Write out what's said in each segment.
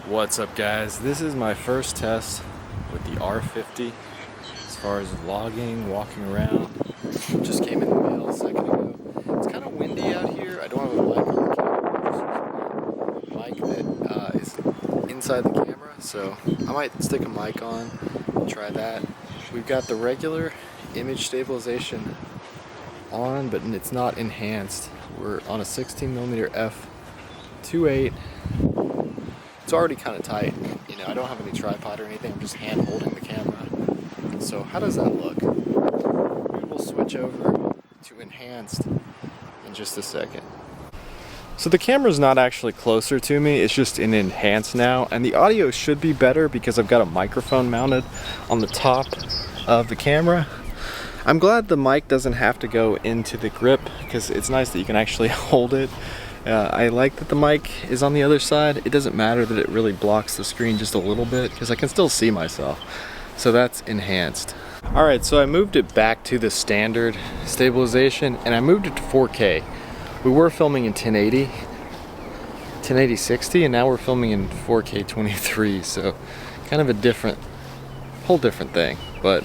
What's up, guys? This is my first test with the R50 as far as vlogging, walking around. Just came in the mail a second ago. It's kind of windy out here. I don't have a mic on the camera. I'm just using a mic that is inside the camera, so I might stick a mic on and try that. We've got the regular image stabilization on, but it's not enhanced. We're on a 16mm f2.8. It's already kind of tight. You know, I don't have any tripod or anything. I'm just hand holding the camera. So how does that look? Maybe we'll switch over to enhanced in just a second. So the camera's not actually closer to me, it's just in enhanced now, and the audio should be better because I've got a microphone mounted on the top of the camera. I'm glad the mic doesn't have to go into the grip because it's nice that you can actually hold it. I like that the mic is on the other side. It doesn't matter that it really blocks the screen just a little bit because I can still see myself. So that's enhanced. Alright, so I moved it back to the standard stabilization and I moved it to 4K. We were filming in 1080 60, and now we're filming in 4K 23, so kind of a whole different thing. But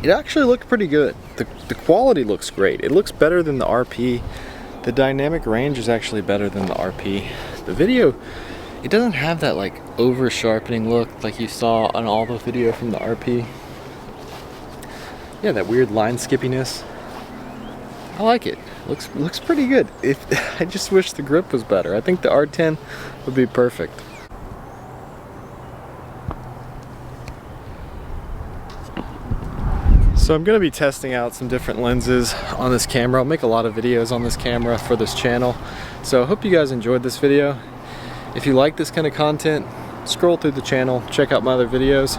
it actually looked pretty good. The quality looks great. It looks better than the RP. The dynamic range is actually better than the RP. The video, it doesn't have that like over sharpening look like you saw on all the video from the RP. Yeah, that weird line skippiness. I like it. Looks pretty good. I just wish the grip was better. I think the R10 would be perfect. So I'm going to be testing out some different lenses on this camera. I'll make a lot of videos on this camera for this channel. So I hope you guys enjoyed this video. If you like this kind of content, scroll through the channel, check out my other videos,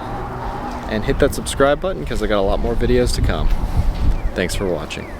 and hit that subscribe button because I got a lot more videos to come. Thanks for watching.